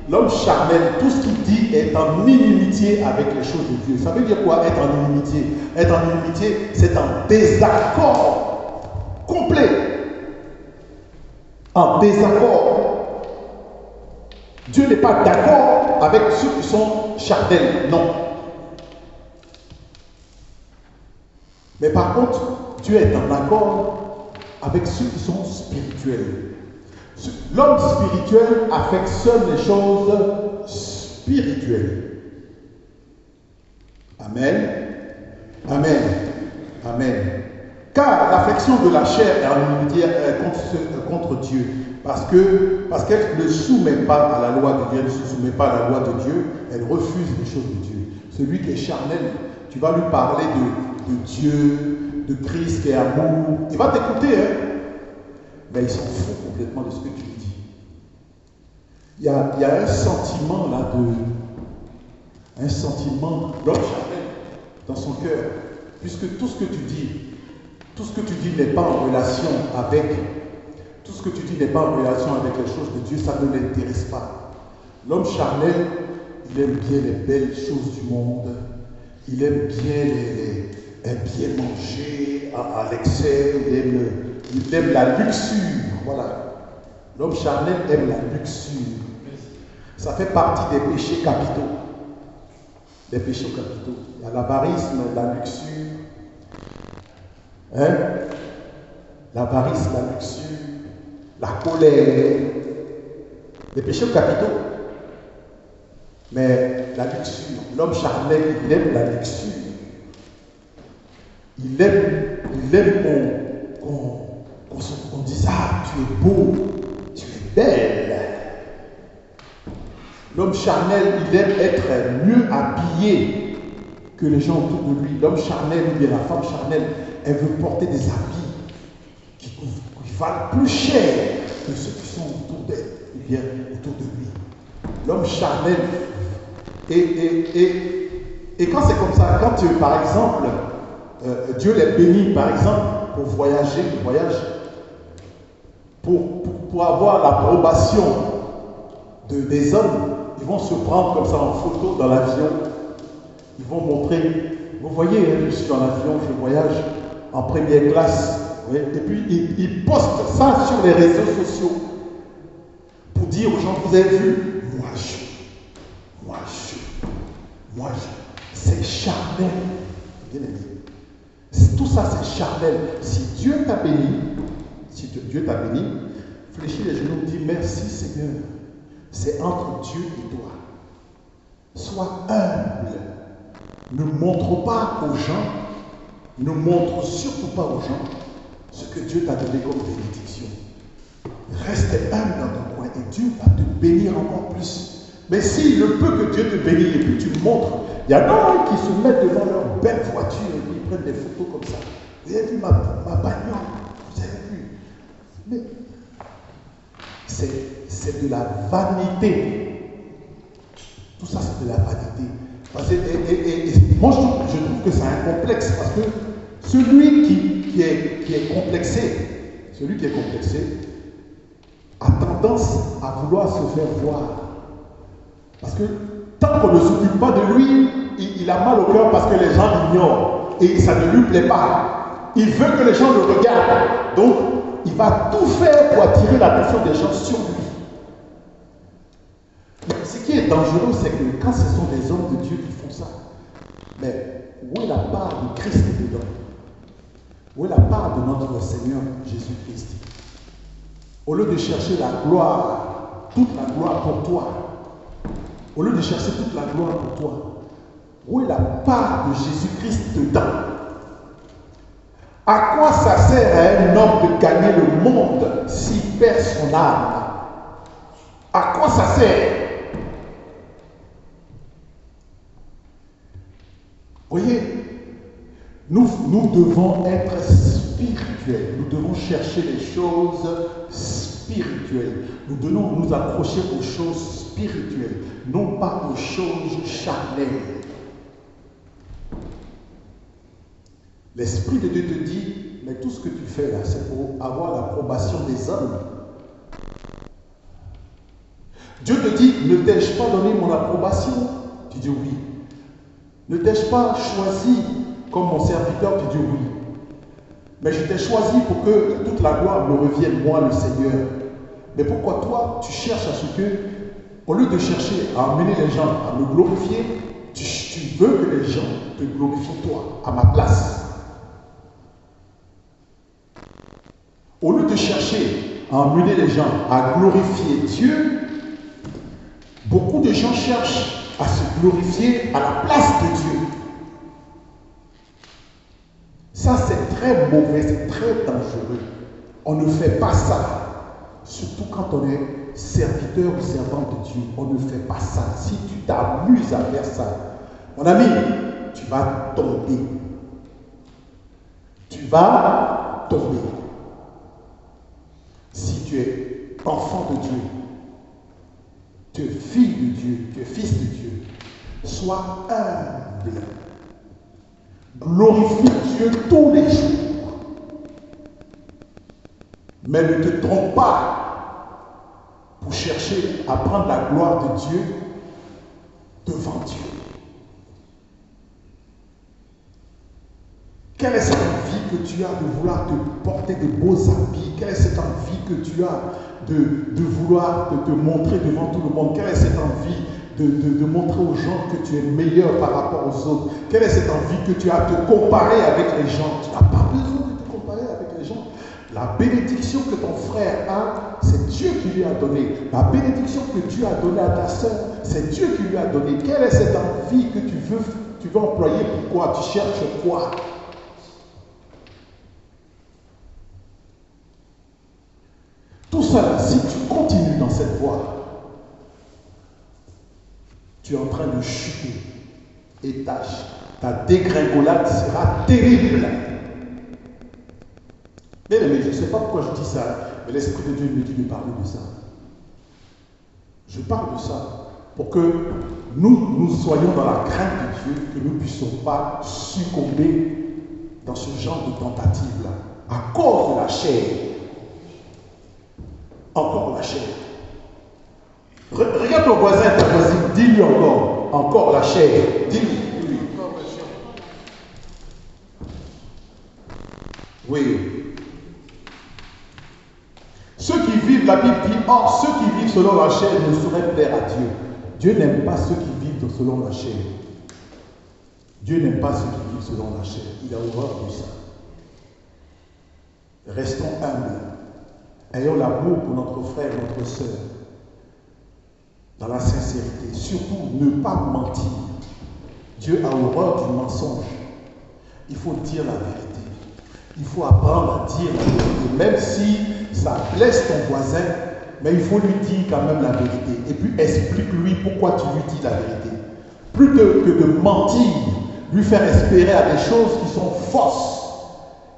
l'homme charnel, tout ce qu'il dit est en inimitié avec les choses de Dieu. Ça veut dire quoi, être en inimitié? Être en inimitié, c'est en désaccord complet. En désaccord. Dieu n'est pas d'accord avec ceux qui sont charnels, non. Mais par contre, Dieu est en accord avec ceux qui sont spirituels. L'homme spirituel affectionne les choses spirituelles. Amen. Amen. l'affection de la chair est en inimitié contre Dieu. Parce qu'elle ne soumet pas à la loi de Dieu, elle ne se soumet pas à la loi de Dieu, elle refuse les choses de Dieu. Celui qui est charnel, tu vas lui parler de Dieu, de Christ qui est amour. Il va t'écouter, hein? Mais il s'en fout complètement de ce que tu lui dis. Il y a un sentiment là un sentiment d'homme charnel dans son cœur, puisque tout ce que tu dis n'est pas en relation avec les choses de Dieu, ça ne l'intéresse pas. L'homme charnel, il aime bien les belles choses du monde, il aime bien manger à l'excès, il aime la luxure, voilà. L'homme charnel aime la luxure. Ça fait partie des péchés capitaux. Les péchés capitaux. Il y a l'avarisme, la luxure. Hein? L'avarice, la luxure, la colère. Les péchés capitaux. Mais la luxure, l'homme charnel, il aime la luxure. Il aime qu'on dise, ah, tu es beau, tu es belle. L'homme charnel, il aime être mieux habillé que les gens autour de lui. L'homme charnel, ou bien la femme charnelle, elle veut porter des habits qui valent plus cher que ceux qui sont autour d'elle, ou bien autour de lui. L'homme charnel, et quand c'est comme ça, quand tu, par exemple, Dieu les bénit, par exemple, pour voyager, pour avoir l'approbation des hommes, ils vont se prendre comme ça en photo dans l'avion. Ils vont montrer, vous voyez, je suis dans l'avion, je voyage en première classe. Oui, et puis ils postent ça sur les réseaux sociaux pour dire aux gens, vous avez vu, moi je, c'est charnel. Bien aimé. Tout ça c'est charnel. Si Dieu t'a béni, fléchis les genoux, dis merci Seigneur. C'est entre Dieu et toi. Sois humble. Ne montre pas aux gens, ne montre surtout pas aux gens ce que Dieu t'a donné comme bénédiction. Reste humble dans ton coin et Dieu va te bénir encore plus. Mais s'il ne peut que Dieu te bénisse et puis tu montres, il y en a qui se mettent devant leur belle voiture et puis ils prennent des photos comme ça. Vous avez vu ma bagnole? Vous avez vu? Mais c'est de la vanité. Tout ça, c'est de la vanité. Moi, je trouve que c'est un complexe parce que celui qui est complexé a tendance à vouloir se faire voir. Parce que tant qu'on ne s'occupe pas de lui, il a mal au cœur parce que les gens l'ignorent et ça ne lui plaît pas. Il veut que les gens le regardent. Donc, il va tout faire pour attirer l'attention des gens sur lui. Mais ce qui est dangereux, c'est que quand ce sont des hommes de Dieu qui font ça, mais où est la part de Christ dedans? Où est la part de notre Seigneur Jésus-Christ? Au lieu de chercher la gloire, toute la gloire pour toi, au lieu de chercher toute la gloire pour toi, où est la part de Jésus-Christ dedans? À quoi ça sert à un homme de gagner le monde s'il perd son âme? À quoi ça sert? Voyez, nous devons être spirituels. Nous devons chercher les choses spirituelles. Nous devons nous accrocher aux choses spirituelles, non pas aux choses charnelles. L'Esprit de Dieu te dit, mais tout ce que tu fais là, c'est pour avoir l'approbation des hommes. Dieu te dit, ne t'ai-je pas donné mon approbation? Tu dis oui. Ne t'ai-je pas choisi comme mon serviteur? Tu dis oui. Mais je t'ai choisi pour que toute la gloire me revienne, moi le Seigneur. Mais pourquoi toi, tu cherches à ce que, au lieu de chercher à amener les gens à me glorifier, tu veux que les gens te glorifient toi, à ma place. Au lieu de chercher à amener les gens à glorifier Dieu, beaucoup de gens cherchent à se glorifier à la place de Dieu. Ça, c'est très mauvais, c'est très dangereux. On ne fait pas ça. Surtout quand on est serviteur ou servante de Dieu. On ne fait pas ça. Si tu t'amuses à faire ça, mon ami, tu vas tomber. Tu vas tomber. Si tu es enfant de Dieu, tu es fille de Dieu, tu es fils de Dieu, sois humble. Glorifie Dieu tous les jours. Mais ne te trompe pas pour chercher à prendre la gloire de Dieu devant Dieu. Quelle est cette envie que tu as de vouloir te porter de beaux habits? Quelle est cette envie que tu as de vouloir te montrer devant tout le monde? Quelle est cette envie de montrer aux gens que tu es meilleur par rapport aux autres? Quelle est cette envie que tu as de te comparer avec les gens? Tu n'as pas besoin de te comparer avec les gens. La bénédiction que ton frère a, c'est Dieu qui lui a donné. La bénédiction que Dieu a donnée à ta soeur, c'est Dieu qui lui a donné. Quelle est cette envie que tu veux employer? Pourquoi? Tu cherches quoi? Tout ça, si tu continues dans cette voie, tu es en train de chuter. Et ta dégringolade sera terrible. Bien aimé, je ne sais pas pourquoi je dis ça, mais l'Esprit de Dieu me dit de parler de ça. Je parle de ça pour que nous soyons dans la crainte de Dieu, que nous ne puissions pas succomber dans ce genre de tentative-là, à cause de la chair. Encore la chair. Regarde ton voisin, ta voisine, dis-lui encore la chair. Dis-lui. Oui. Ceux qui vivent, la Bible dit, or ceux qui vivent selon la chair ne sauraient plaire à Dieu. Dieu n'aime pas ceux qui vivent selon la chair. Dieu n'aime pas ceux qui vivent selon la chair. Il a horreur de ça. Restons humbles. Ayons l'amour pour notre frère et notre soeur. Dans la sincérité. Surtout, ne pas mentir. Dieu a horreur du mensonge. Il faut dire la vérité. Il faut apprendre à dire la vérité. Même si ça blesse ton voisin, mais il faut lui dire quand même la vérité. Et puis explique-lui pourquoi tu lui dis la vérité. Plus que de mentir, lui faire espérer à des choses qui sont fausses.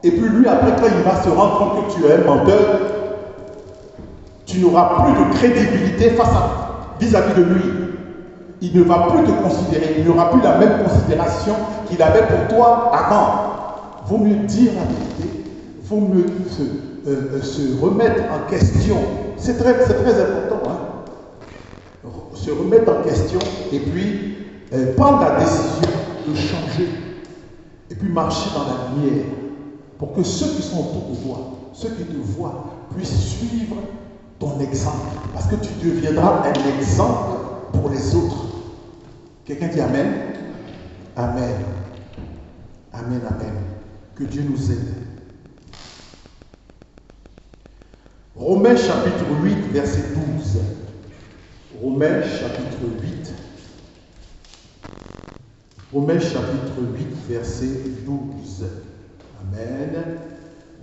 Et puis lui, après, quand il va se rendre compte que tu es un menteur, tu n'auras plus de crédibilité vis-à-vis de lui. Il ne va plus te considérer. Il n'aura plus la même considération qu'il avait pour toi avant. Vaut mieux dire la vérité. Vaut mieux se remettre en question. C'est très important. Hein? Se remettre en question et puis prendre la décision de changer. Et puis marcher dans la lumière. Pour que ceux qui sont autour de toi, ceux qui te voient, puissent suivre ton exemple. Parce que tu deviendras un exemple pour les autres. Quelqu'un dit Amen? Amen. Amen, amen. Que Dieu nous aide. Romains chapitre 8, verset 12. Romains chapitre 8. Romains chapitre 8, verset 12. Amen.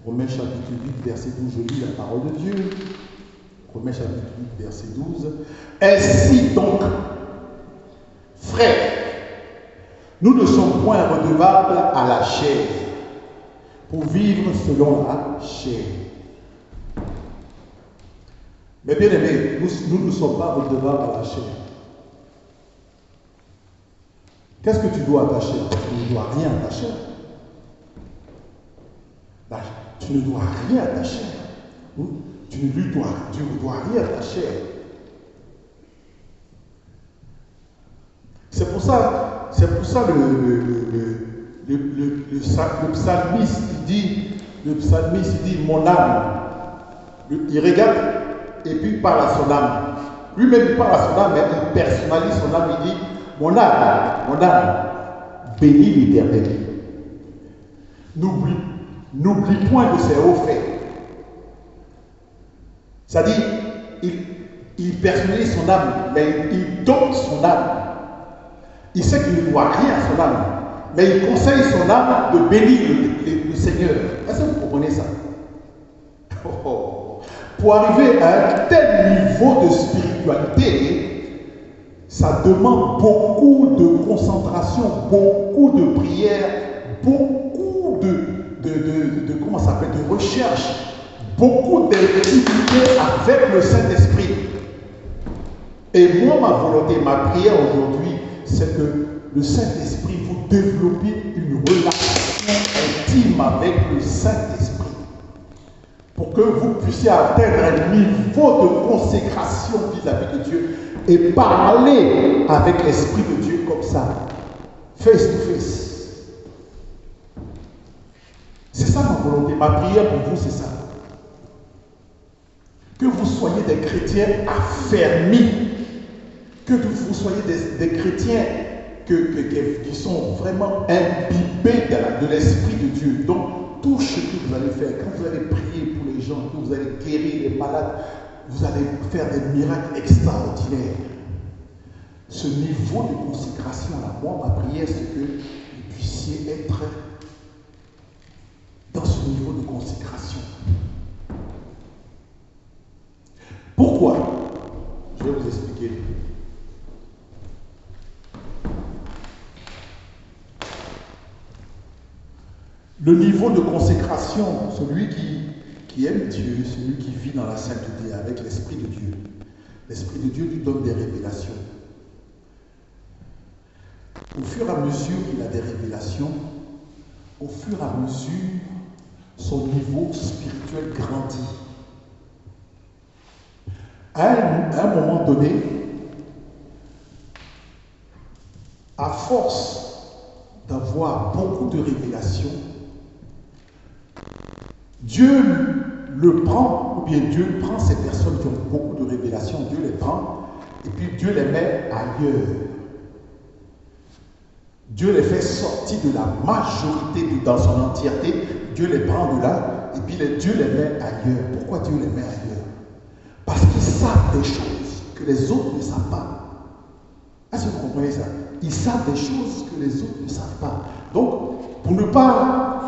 Romains chapitre 8, verset 12. Je lis la parole de Dieu. Romains chapitre 8, verset 12. Ainsi donc, frères, nous ne sommes point redevables à la chair pour vivre selon la chair. Mais bien aimés, nous ne sommes pas redevables à la chair. Qu'est-ce que tu dois à ta chair? Tu ne dois rien à ta chair. Tu ne dois rien à ta chair. Tu ne dois rien à ta chair. C'est pour ça le psalmiste dit mon âme. Il regarde et puis il parle à son âme. Lui-même il parle à son âme, mais il personnalise son âme. Il dit mon âme, bénis l'Éternel. N'oublie point de ses hauts faits. C'est-à-dire, il personnalise son âme, mais il donne son âme. Il sait qu'il ne doit rien à son âme, mais il conseille son âme de bénir le Seigneur. Est-ce que vous comprenez ça? Pour arriver à un tel niveau de spiritualité, ça demande beaucoup de concentration, beaucoup de prière, beaucoup comment ça s'appelle, de recherche, beaucoup d'intimité avec le Saint-Esprit. Et moi, ma volonté, ma prière aujourd'hui, c'est que le Saint-Esprit, vous développez une relation intime avec le Saint-Esprit pour que vous puissiez atteindre un niveau de consécration vis-à-vis de Dieu et parler avec l'Esprit de Dieu comme ça, face to face. C'est ça ma volonté, ma prière pour vous, c'est ça. Que vous soyez des chrétiens affermis, que vous soyez des chrétiens qui sont vraiment imbibés de l'Esprit de Dieu. Donc, tout ce que vous allez faire, quand vous allez prier pour les gens, que vous allez guérir les malades, vous allez faire des miracles extraordinaires. Ce niveau de consécration-là, moi, ma prière, c'est que vous puissiez être dans ce niveau de consécration. Pourquoi? Je vais vous expliquer. Le niveau de consécration, celui qui aime Dieu, celui qui vit dans la sainteté avec l'Esprit de Dieu. L'Esprit de Dieu lui donne des révélations. Au fur et à mesure qu'il a des révélations, au fur et à mesure, son niveau spirituel grandit. À un moment donné, à force d'avoir beaucoup de révélations, Dieu le prend, ou bien Dieu prend ces personnes qui ont beaucoup de révélations, Dieu les prend, et puis Dieu les met ailleurs. Dieu les fait sortir de la majorité, dans son entièreté, Dieu les prend de là, et puis Dieu les met ailleurs. Pourquoi Dieu les met ailleurs? Parce qu'ils savent des choses que les autres ne savent pas. Est-ce que vous comprenez ça? Ils savent des choses que les autres ne savent pas. Donc, pour ne pas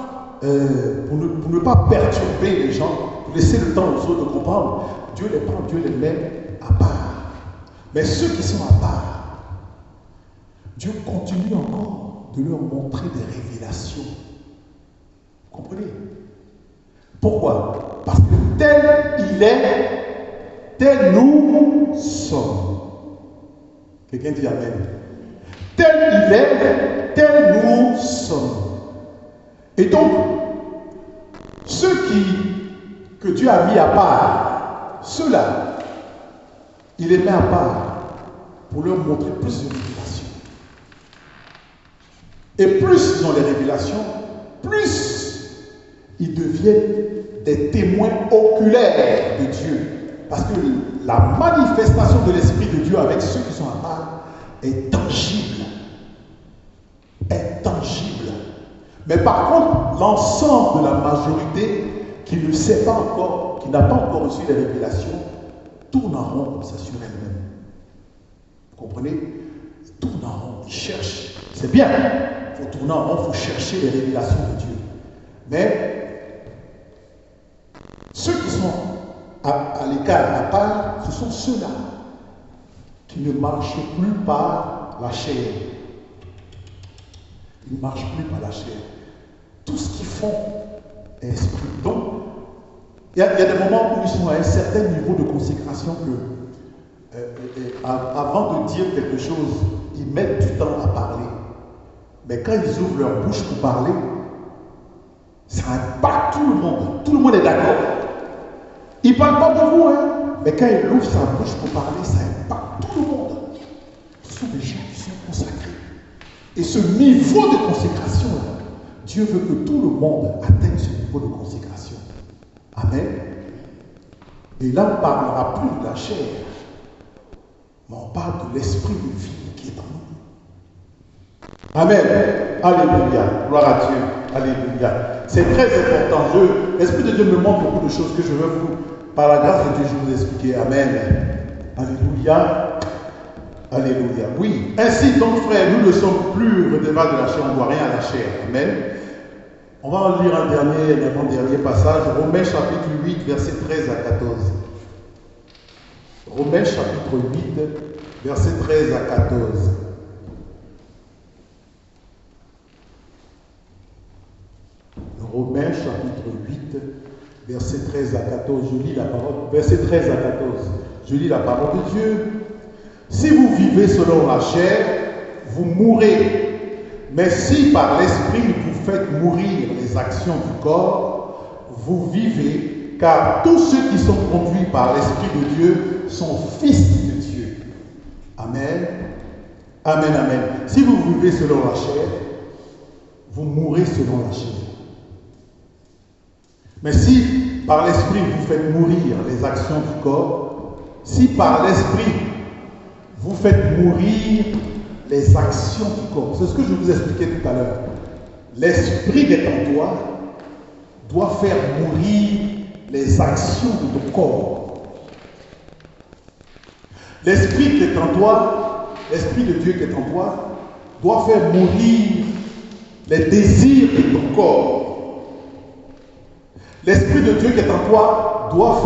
perturber les gens, pour laisser le temps aux autres de comprendre, Dieu les prend, Dieu les met à part. Mais ceux qui sont à part, Dieu continue encore de leur montrer des révélations. Vous comprenez? Pourquoi? Parce que tel il est, tel nous sommes. Quelqu'un dit Amen. Tel il est, tel nous sommes. Et donc, ceux que Dieu a mis à part, ceux-là, il les met à part pour leur montrer plus de révélations. Et plus ils ont les révélations, plus ils deviennent des témoins oculaires de Dieu. Parce que la manifestation de l'Esprit de Dieu avec ceux qui sont à part est tangible. Est tangible. Mais par contre, l'ensemble de la majorité qui ne sait pas encore, qui n'a pas encore reçu les révélations, tourne en rond comme ça sur elle-même. Vous comprenez? Tourne en rond, il cherche. C'est bien, il faut tourner en rond, il faut chercher les révélations de Dieu. Mais ceux qui sont à l'écart, à part, ce sont ceux-là qui ne marchent plus par la chair. Ils ne marchent plus par la chair. Tout ce qu'ils font est esprit. Donc, il y a des moments où ils sont à un certain niveau de consécration que, avant de dire quelque chose, ils mettent du temps à parler. Mais quand ils ouvrent leur bouche pour parler, ça impacte tout le monde. Tout le monde est d'accord. Il ne parle pas de vous, hein? Mais quand il ouvre sa bouche pour parler, ça impacte tout le monde. Ce sont des gens qui sont consacrés. Et ce niveau de consécration, là, Dieu veut que tout le monde atteigne ce niveau de consécration. Amen. Et là, on ne parlera plus de la chair, mais on parle de l'esprit de vie qui est en nous. Amen. Alléluia. Gloire à Dieu. Alléluia. C'est très important. L'Esprit de Dieu me montre beaucoup de choses que je veux vous, par la grâce de Dieu, je vous expliquer. Amen. Alléluia. Alléluia. Oui. Ainsi donc, frères, nous ne sommes plus redevables de la chair, on ne doit rien à la chair. Amen. On va en lire un dernier passage, Romains chapitre 8, versets 13 à 14. Romains chapitre 8, versets 13 à 14. Romains chapitre 8, versets 13 à 14. Je lis la parole. Verset 13 à 14. Je lis la parole de Dieu. Si vous vivez selon la chair, vous mourrez. Mais si par l'esprit vous faites mourir les actions du corps, vous vivez, car tous ceux qui sont conduits par l'Esprit de Dieu sont fils de Dieu. Amen. Amen, amen. Si vous vivez selon la chair, vous mourrez selon la chair. Mais si par l'Esprit vous faites mourir les actions du corps, si par l'Esprit vous faites mourir les actions du corps. C'est ce que je vous expliquais tout à l'heure. L'esprit qui est en toi doit faire mourir les actions de ton corps. L'esprit qui est en toi, l'esprit de Dieu qui est en toi, doit faire mourir les désirs de ton corps. L'esprit de Dieu qui est en toi doit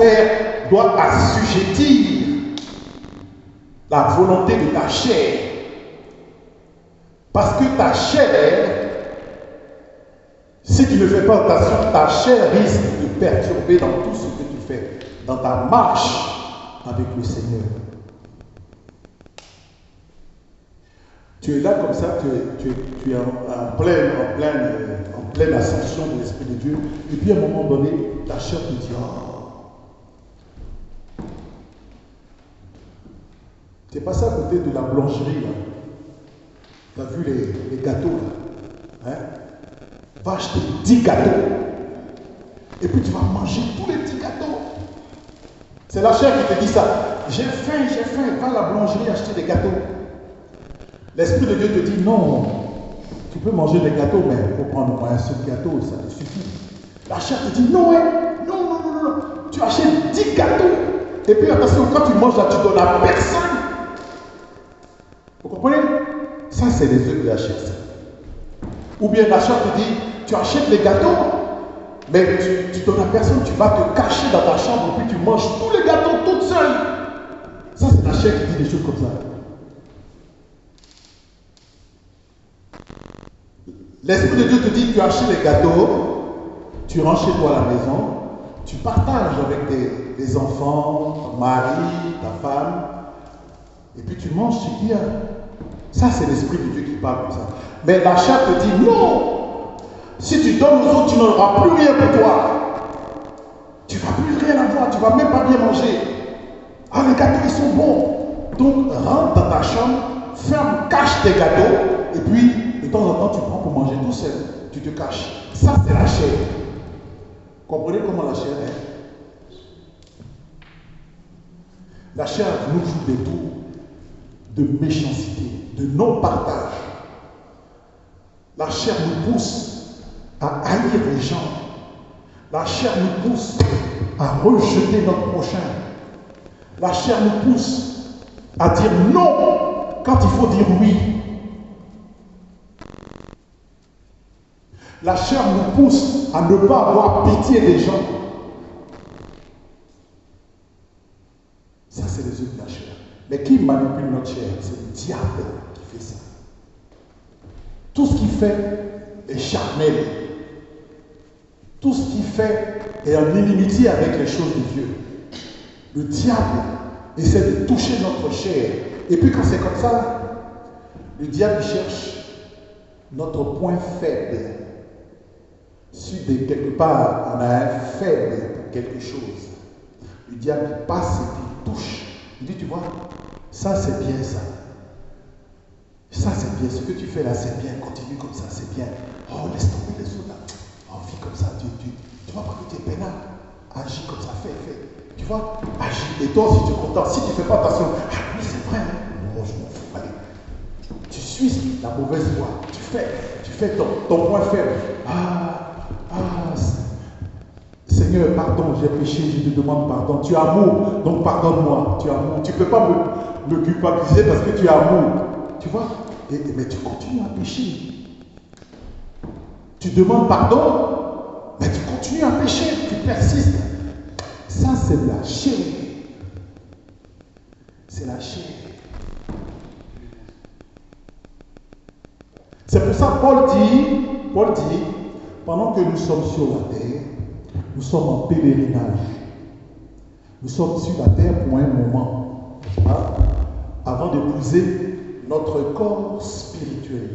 assujettir la volonté de ta chair. Parce que ta chair, si tu ne fais pas attention, ta chair risque de perturber dans tout ce que tu fais, dans ta marche avec le Seigneur. Tu es là comme ça, tu es en pleine ascension de l'Esprit de Dieu, et puis à un moment donné, ta chair te dit, oh, tu es passé à côté de la boulangerie, là. Tu as vu les gâteaux là, hein? Va acheter 10 gâteaux. Et puis tu vas manger tous les petits gâteaux. C'est la chair qui te dit ça. J'ai faim, va à la boulangerie acheter des gâteaux. L'Esprit de Dieu te dit non, tu peux manger des gâteaux, mais il faut prendre un seul gâteau, ça te suffit. La chair te dit non, non. Tu achètes 10 gâteaux. Et puis attention, quand tu manges là, tu donnes à personne. Vous comprenez? Ça, c'est les œufs de la chair. Ou bien la chair te dit, tu achètes les gâteaux, mais tu donnes à personne, tu vas te cacher dans ta chambre, et puis tu manges tous les gâteaux toute seule. Ça, c'est la chair qui dit des choses comme ça. L'Esprit de Dieu te dit, tu achètes les gâteaux, tu rentres chez toi à la maison, tu partages avec des enfants, ton mari, ta femme, et puis tu manges, tu dis, ça, c'est l'Esprit de Dieu qui parle comme ça. Mais la chair te dit non. Si tu donnes aux autres, tu n'auras plus rien pour toi. Tu ne vas plus rien avoir, tu ne vas même pas bien manger. Ah, les gâteaux, ils sont bons. Donc, rentre dans ta chambre, ferme, cache tes gâteaux, et puis, de temps en temps, tu prends pour manger tout seul. Tu te caches. Ça, c'est la chair. Comprenez comment la chair est? La chair nous joue des tours de méchanceté, de non-partage. La chair nous pousse à haïr les gens. La chair nous pousse à rejeter notre prochain. La chair nous pousse à dire non quand il faut dire oui. La chair nous pousse à ne pas avoir pitié des gens. Ça, c'est les œuvres de la chair. Mais qui manipule notre chair? C'est le diable qui fait ça. Tout ce qu'il fait est charnel. Tout ce qu'il fait est en inimitié avec les choses de Dieu. Le diable essaie de toucher notre chair. Et puis quand c'est comme ça, le diable cherche notre point faible. Si de quelque part on a un faible pour quelque chose, le diable passe et puis touche. Il dit, tu vois, ça c'est bien ça. Ça c'est bien, ce que tu fais là c'est bien, continue comme ça, c'est bien. Oh, laisse tomber les autres là. Oh, vis comme ça, tu vois pas que tu es pénal. Agis comme ça, fais. Tu vois, agis. Et toi si tu es content, si tu ne fais pas attention, ah oui c'est vrai, hein? Non, je m'en fous, allez. Tu suis la mauvaise voie, tu fais ton point faible. C'est Seigneur, pardon, j'ai péché, je te demande pardon. Tu es amour, donc pardonne-moi. Tu es amour. Tu ne peux pas me culpabiliser parce que tu es amour. Tu vois? Mais tu continues à pécher. Tu demandes pardon, mais tu continues à pécher, tu persistes. Ça, c'est la chair. C'est la chair. C'est pour ça que Paul dit, pendant que nous sommes sur la terre, nous sommes en pèlerinage. Nous sommes sur la terre pour un moment, avant d'épouser notre corps spirituel.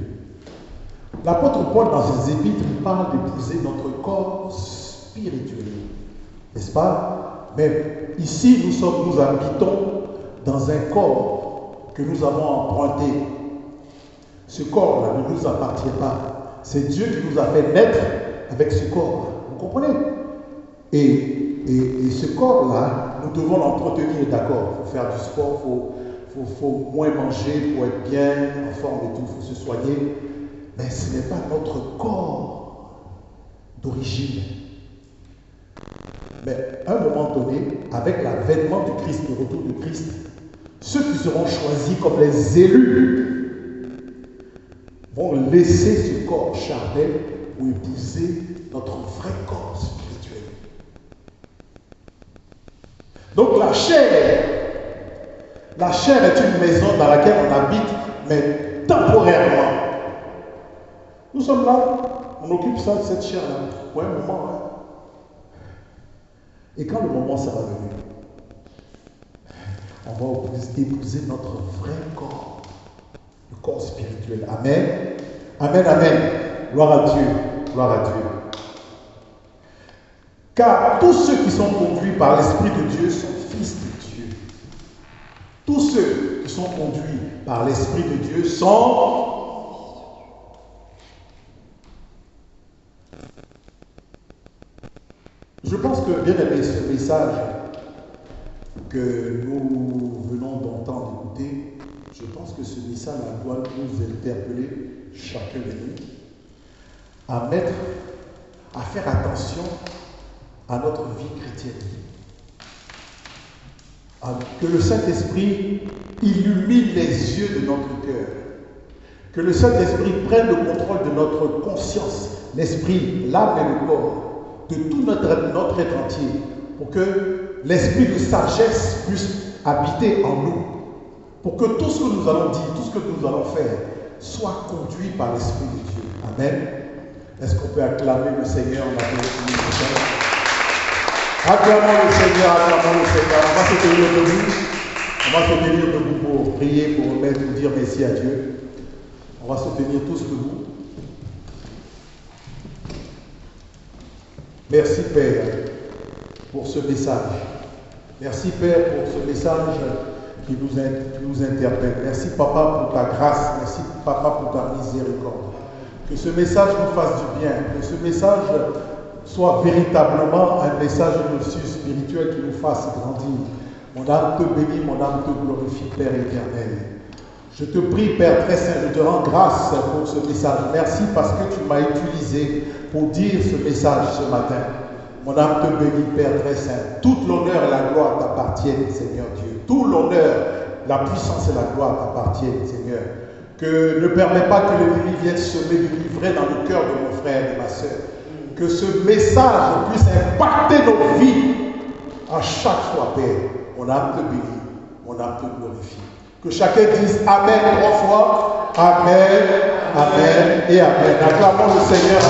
L'apôtre Paul, dans ses épîtres, il parle d'épouser notre corps spirituel. N'est-ce pas? Mais ici, nous habitons dans un corps que nous avons emprunté. Ce corps-là ne nous appartient pas. C'est Dieu qui nous a fait naître avec ce corps. Vous comprenez? Et ce corps-là, nous devons l'entretenir, d'accord? Il faut faire du sport, il faut moins manger pour être bien, en forme et tout, il faut se soigner. Mais ce n'est pas notre corps d'origine. Mais à un moment donné, avec l'avènement du Christ, le retour de Christ, ceux qui seront choisis comme les élus vont laisser ce corps charnel pour épouser notre vrai corps spirituel. Donc la chair est une maison dans laquelle on habite, mais temporairement. Nous sommes là, on occupe ça, cette chair-là, pour un moment. Hein. Et quand le moment sera venu, on va épouser notre vrai corps, le corps spirituel. Amen. Amen, amen. Gloire à Dieu. Gloire à Dieu. Car tous ceux qui sont conduits par l'Esprit de Dieu sont fils de Dieu. Tous ceux qui sont conduits par l'Esprit de Dieu sont... Je pense que, bien aimé, ce message que nous venons d'entendre écouter, je pense que ce message doit nous interpeller, chacun de nous, à faire attention à notre vie chrétienne. Que le Saint-Esprit illumine les yeux de notre cœur. Que le Saint-Esprit prenne le contrôle de notre conscience, l'esprit, l'âme et le corps, de tout notre être entier, pour que l'esprit de sagesse puisse habiter en nous, pour que tout ce que nous allons dire, tout ce que nous allons faire, soit conduit par l'Esprit de Dieu. Amen. Est-ce qu'on peut acclamer le Seigneur en appelant le Seigneur? Acclamons le Seigneur, acclamons le Seigneur. On va se tenir debout. On va se tenir debout pour prier, pour remettre, pour dire merci à Dieu. On va se tenir tous debout. Merci Père pour ce message. Merci Père pour ce message qui nous interpelle. Merci Papa pour ta grâce. Merci Papa pour ta miséricorde. Que ce message nous fasse du bien. Que ce message soit véritablement un message spirituel qui nous fasse grandir. Mon âme te bénit, mon âme te glorifie, Père éternel. Je te prie, Père très saint, je te rends grâce pour ce message. Merci parce que tu m'as utilisé pour dire ce message ce matin. Mon âme te bénit, Père très saint. Toute l'honneur et la gloire t'appartiennent, Seigneur Dieu. Tout l'honneur, la puissance et la gloire t'appartiennent, Seigneur. Que ne permets pas que l'ennemi vienne semer du livret dans le cœur de mon frère et de ma soeur. Que ce message puisse impacter nos vies à chaque fois, Père. Mon âme te bénit, mon âme te glorifie. Que chacun dise Amen 3 fois. Amen, Amen et Amen. Acclamons le Seigneur.